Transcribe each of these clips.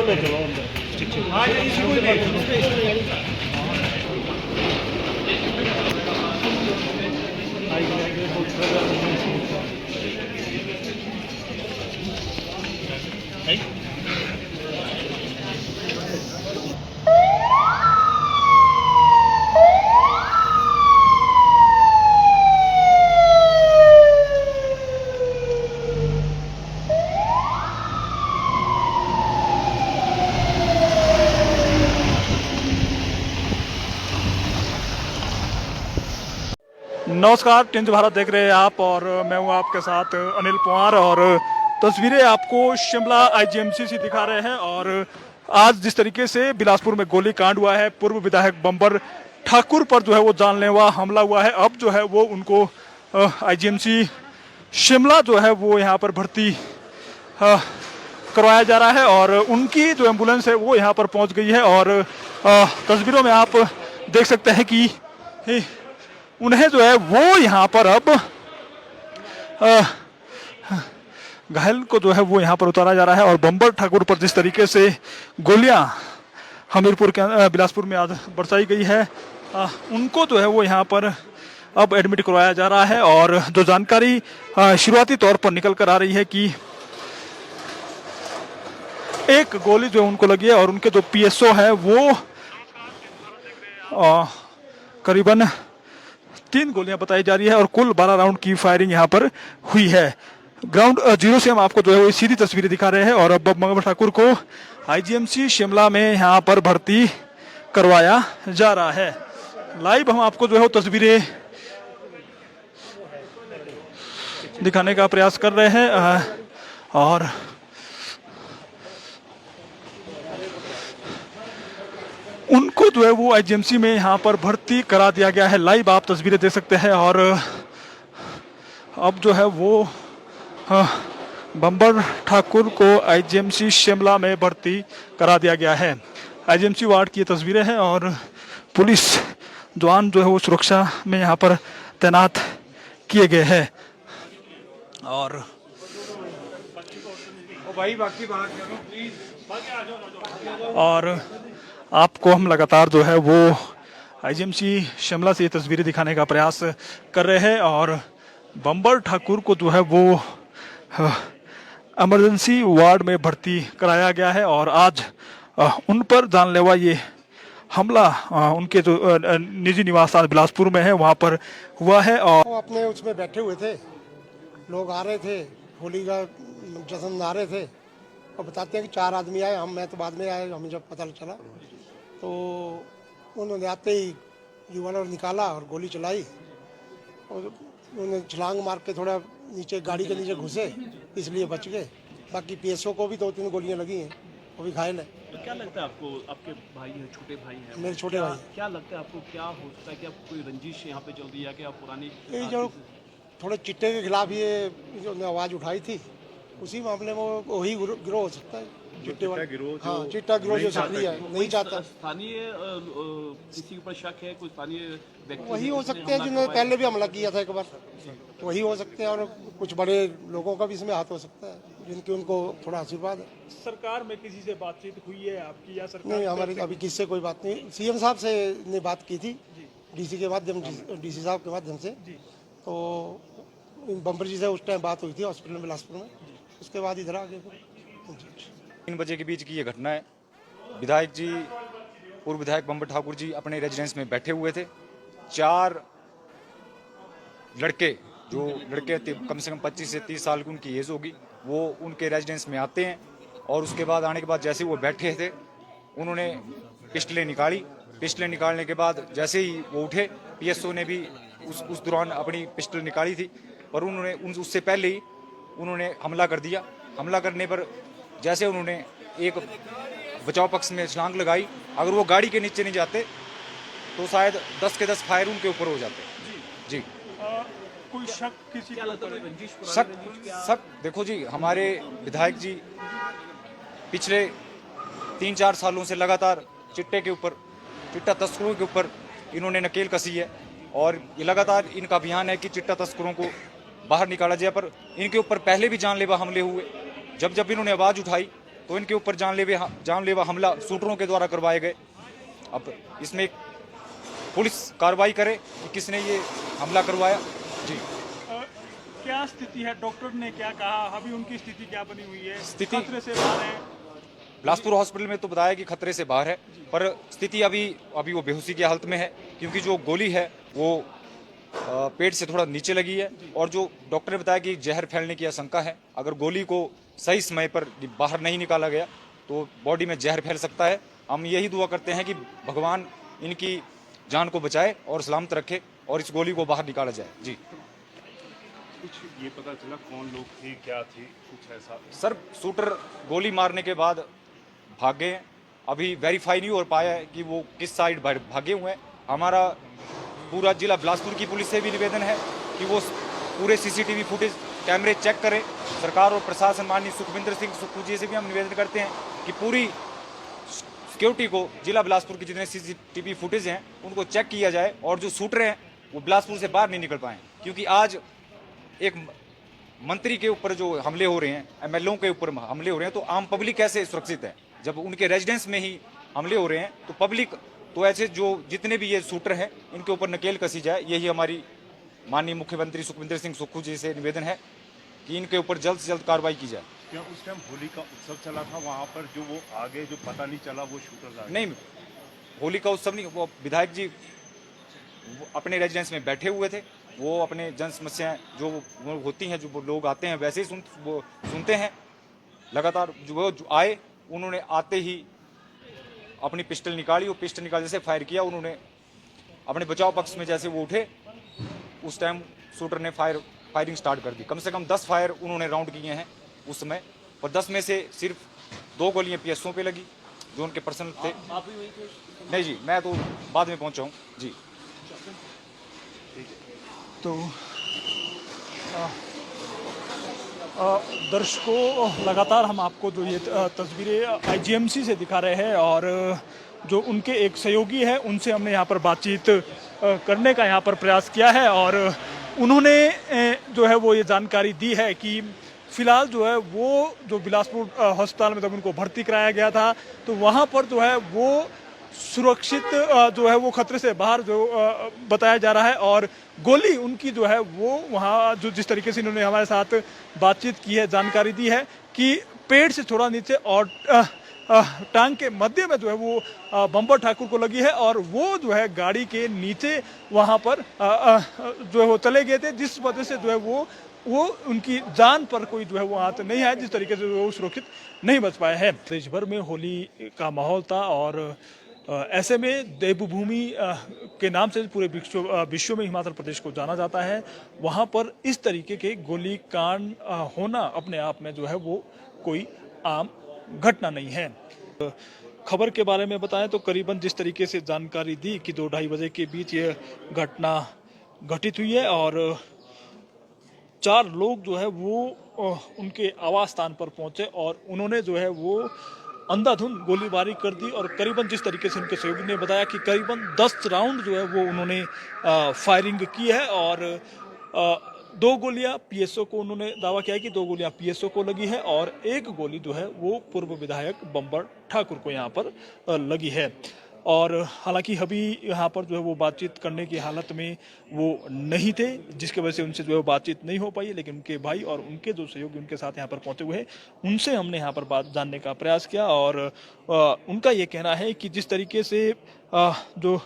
ले चलो अंदर। हाँ इसी को ही ले चलो। नमस्कार, टिंज भारत देख रहे हैं आप और मैं हूं आपके साथ अनिल पवार। और तस्वीरें आपको शिमला आईजीएमसी से दिखा रहे हैं। और आज जिस तरीके से बिलासपुर में गोली कांड हुआ है, पूर्व विधायक बंबर ठाकुर पर जो है वो जानलेवा हमला हुआ है। अब जो है वो उनको आईजीएमसी शिमला जो है वो यहाँ पर भर्ती करवाया जा रहा है। और उनकी जो एम्बुलेंस है वो यहाँ पर पहुँच गई है। और तस्वीरों में आप देख सकते हैं कि उन्हें जो है वो यहाँ पर अब घायल को जो है वो यहाँ पर उतारा जा रहा है। और बंबर ठाकुर पर जिस तरीके से गोलियां हमीरपुर के बिलासपुर में आज बरसाई गई है, उनको जो है वो यहाँ पर अब एडमिट करवाया जा रहा है। और जो जानकारी शुरुआती तौर पर निकल कर आ रही है कि एक गोली जो उनको लगी है और उनके जो पीएसओ है वो करीबन 3 गोलियां बताई जा रही है और कुल 12 राउंड की फायरिंग यहां पर हुई है। ग्राउंड जीरो से हम आपको जो है वो सीधी तस्वीरें दिखा रहे हैं। और अब बंबर ठाकुर को आईजीएमसी शिमला में यहां पर भर्ती करवाया जा रहा है। लाइव हम आपको जो है वो तस्वीरें दिखाने का प्रयास कर रहे हैं। और उनको जो है वो आईजीएमसी में यहाँ पर भर्ती करा दिया गया है। लाइव आप तस्वीरें देख सकते हैं। और अब जो है वो बंबर ठाकुर को आईजीएमसी शिमला में भर्ती करा दिया गया है। आईजीएमसी वार्ड की ये तस्वीरें हैं और पुलिस जवान जो है वो सुरक्षा में यहाँ पर तैनात किए गए हैं। और आपको हम लगातार जो है वो आईजीएमसी शिमला से ये तस्वीरें दिखाने का प्रयास कर रहे हैं। और बंबर ठाकुर को जो है वो इमरजेंसी वार्ड में भर्ती कराया गया है। और आज उन पर जानलेवा ये हमला उनके जो निजी निवास बिलासपुर में है वहाँ पर हुआ है। और वो अपने उसमें बैठे हुए थे, लोग आ रहे थे, होली का जश्न मना रहे थे और बताते हैं कि 4 आदमी आए। मैं तो बाद में आए, हमें जब पता चला तो उन्होंने आते ही रिवॉल्वर निकाला और गोली चलाई। और उन्होंने छलांग मार के थोड़ा नीचे गाड़ी के नीचे घुसे, इसलिए बच गए। बाकी पीएसओ को भी 2-3 गोलियां लगी हैं, वो भी घायल है। तो क्या लगता है आपको, आपके भाई हैं, छोटे भाई हैं, मेरे छोटे भाई, क्या लगता है आपको, क्या हो सकता है कि आप कोई रंजिश यहाँ पे चल रही है, क्या पुरानी ये जो थोड़े चिट्टे के खिलाफ ये जो आवाज़ उठाई थी, उसी मामले में वही गिरोह हो सकता है। चिट्टा गिरोह जो सक्रिय है, नहीं चाहता। स्थानीय किसी के ऊपर शक है, कोई स्थानीय व्यक्ति वही हो सकते हैं जिन्होंने पहले भी हमला किया था एक बार, वही हो सकते हैं। और कुछ बड़े लोगों का भी इसमें हाथ हो सकता है, जिनकी उनको थोड़ा आशीर्वाद है। सरकार में किसी से बातचीत हुई है आपकी या सरकार? नहीं, हमारी अभी किससे कोई बात नहीं। सीएम साहब से ने बात की थी, डीसी के माध्यम, डीसी साहब के माध्यम से। तो बम्बर जी से उस टाइम बात हुई थी हॉस्पिटल में बिलासपुर में, उसके बाद इधर आ गए। 3 बजे के बीच की ये घटना है। विधायक जी, पूर्व विधायक बंबर ठाकुर जी अपने रेजिडेंस में बैठे हुए थे। 4 लड़के, जो लड़के कम से कम 25 से 30 साल की उनकी एज होगी, वो उनके रेजिडेंस में आते हैं। और उसके बाद आने के बाद जैसे वो बैठे थे, उन्होंने पिस्टलें निकाली। पिस्टलें निकालने के बाद जैसे ही वो उठे, पीएसओ ने भी उस दौरान अपनी पिस्टल निकाली थी, पर उन्होंने उससे पहले ही उन्होंने हमला कर दिया। हमला करने पर जैसे उन्होंने एक बचाव पक्ष में छलांग लगाई, अगर वो गाड़ी के नीचे नहीं जाते तो शायद 10 के 10 फायर उनके ऊपर हो जाते। जी कोई शक किसी को? शक देखो जी, हमारे विधायक जी पिछले 3-4 सालों से लगातार चिट्टा तस्करों के ऊपर इन्होंने नकेल कसी है। और ये लगातार इनका अभियान है कि चिट्टा तस्करों को बाहर निकाला जाए। पर इनके ऊपर पहले भी जानलेवा हमले हुए। जब जब इन्होंने आवाज़ उठाई तो इनके ऊपर जानलेवा हमला शूटरों के द्वारा करवाए गए। अब इसमें एक पुलिस कार्रवाई करे कि किसने ये हमला करवाया। जी क्या स्थिति है, डॉक्टर ने क्या कहा, अभी उनकी स्थिति क्या बनी हुई है? स्थिति- खतरे से बाहर है? बिलासपुर हॉस्पिटल में तो बताया कि खतरे से बाहर है, पर स्थिति अभी वो बेहोशी की हालत में है, क्योंकि जो गोली है वो पेट से थोड़ा नीचे लगी है, और जो डॉक्टर ने बताया कि जहर फैलने की आशंका है। अगर गोली को सही समय पर बाहर नहीं निकाला गया तो बॉडी में जहर फैल सकता है। हम यही दुआ करते हैं कि भगवान इनकी जान को बचाए और सलामत रखे और इस गोली को बाहर निकाला जाए। जी कुछ ये पता चला कौन लोग थे, क्या थे, कुछ ऐसा? सर, शूटर गोली मारने के बाद भाग गए हैं। अभी वेरीफाई नहीं हो पाया है कि वो किस साइड भागे हुए हैं। हमारा पूरा जिला बिलासपुर की पुलिस से भी निवेदन है कि वो पूरे सीसीटीवी फुटेज कैमरे चेक करें। सरकार और प्रशासन माननीय सुखविंदर सिंह सुक्खू जी से भी हम निवेदन करते हैं कि पूरी सिक्योरिटी को जिला बिलासपुर के जितने सीसीटीवी फुटेज हैं उनको चेक किया जाए, और जो शूटर हैं वो बिलासपुर से बाहर नहीं निकल पाए, क्योंकि आज एक मंत्री के ऊपर जो हमले हो रहे हैं, एमएलओ के ऊपर हमले हो रहे हैं, तो आम पब्लिक कैसे सुरक्षित है? जब उनके रेजिडेंस में ही हमले हो रहे हैं तो पब्लिक, तो ऐसे जो जितने भी ये शूटर हैं इनके ऊपर नकेल कसी जाए। यही हमारी माननीय मुख्यमंत्री सुखविंदर सिंह सुक्खू जी से निवेदन है कि इनके ऊपर जल्द से जल्द कार्रवाई की जाए। क्या उस टाइम होली का उत्सव चला था वहाँ पर, जो वो आगे जो पता नहीं चला वो शूटर आगे? नहीं, होली का उत्सव नहीं, वो विधायक जी वो अपने रेजिडेंस में बैठे हुए थे। वो अपने जन समस्याएं जो वो होती हैं, जो लोग आते हैं वैसे ही सुनते हैं। लगातार जो आए, उन्होंने आते ही अपनी पिस्टल निकाली, और पिस्टल निकाल जैसे फायर किया उन्होंने अपने बचाव पक्ष में। जैसे वो उठे उस टाइम शूटर ने फायरिंग स्टार्ट कर दी। कम से कम 10 फायर उन्होंने राउंड किए हैं उस समय, और 10 में से सिर्फ 2 गोलियां पीएसओ पे लगी जो उनके पर्सनल थे। आप भी वहीं थे? नहीं जी, मैं तो बाद में पहुंचा हूँ जी। तो दर्शकों, लगातार हम आपको जो ये तस्वीरें आईजीएमसी से दिखा रहे हैं, और जो उनके एक सहयोगी हैं उनसे हमने यहाँ पर बातचीत करने का यहाँ पर प्रयास किया है, और उन्होंने जो है वो ये जानकारी दी है कि फिलहाल जो है वो जो बिलासपुर अस्पताल में जब उनको भर्ती कराया गया था तो वहाँ पर जो है वो सुरक्षित जो है वो खतरे से बाहर जो बताया जा रहा है, और गोली उनकी जो है वो वहाँ जो जिस तरीके से इन्होंने हमारे साथ बातचीत की है, जानकारी दी है कि पेट से थोड़ा नीचे और टांग के मध्य में जो है वो बम्बर ठाकुर को लगी है, और वो जो है गाड़ी के नीचे वहाँ पर जो है वो चले गए थे, जिस वजह से जो है वो उनकी जान पर कोई जो है वो हाथ नहीं है, जिस तरीके से वो सुरक्षित नहीं बच पाए हैं। देश भर में होली का माहौल था, और ऐसे में देवभूमि के नाम से पूरे विश्व में हिमाचल प्रदेश को जाना जाता है। वहाँ पर इस तरीके के गोलीकांड होना अपने आप में जो है वो कोई आम घटना नहीं है। खबर के बारे में बताएं तो करीबन जिस तरीके से जानकारी दी कि 2-2:30 बजे के बीच ये घटना घटित हुई है, और 4 लोग जो है वो उनके आवास स्थान पर पहुंचे, और उन्होंने जो है वो अंधाधुंध गोलीबारी कर दी। और करीबन जिस तरीके से उनके सहयोगी ने बताया कि करीबन 10 राउंड जो है वो उन्होंने फायरिंग की है, और 2 गोलियां पीएसओ को, उन्होंने दावा किया है कि 2 गोलियां पीएसओ को लगी है, और 1 गोली जो है वो पूर्व विधायक बम्बर ठाकुर को यहाँ पर लगी है। और हालांकि अभी यहाँ पर जो है वो बातचीत करने की हालत में वो नहीं थे, जिसकी वजह से उनसे जो है बातचीत नहीं हो पाई, लेकिन उनके भाई और उनके जो सहयोगी उनके साथ यहाँ पर पहुँचे हुए हैं उनसे हमने यहाँ पर बात जानने का प्रयास किया, और उनका ये कहना है कि जिस तरीके से जो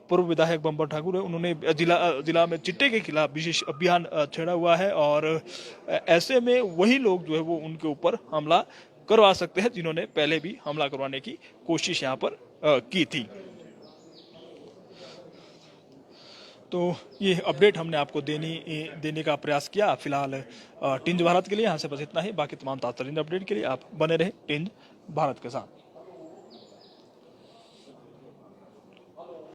पूर्व विधायक बम्बर ठाकुर है उन्होंने जिला में चिट्टे के खिलाफ विशेष अभियान छेड़ा हुआ है, और ऐसे में वही लोग जो है वो उनके ऊपर हमला करवा सकते हैं जिन्होंने पहले भी हमला करवाने की कोशिश यहाँ पर की थी। तो ये अपडेट हमने आपको देने का प्रयास किया। फिलहाल टिंज भारत के लिए यहाँ से बस इतना ही। बाकी तमाम ताज़ा अपडेट के लिए आप बने रहे टिंज भारत के साथ।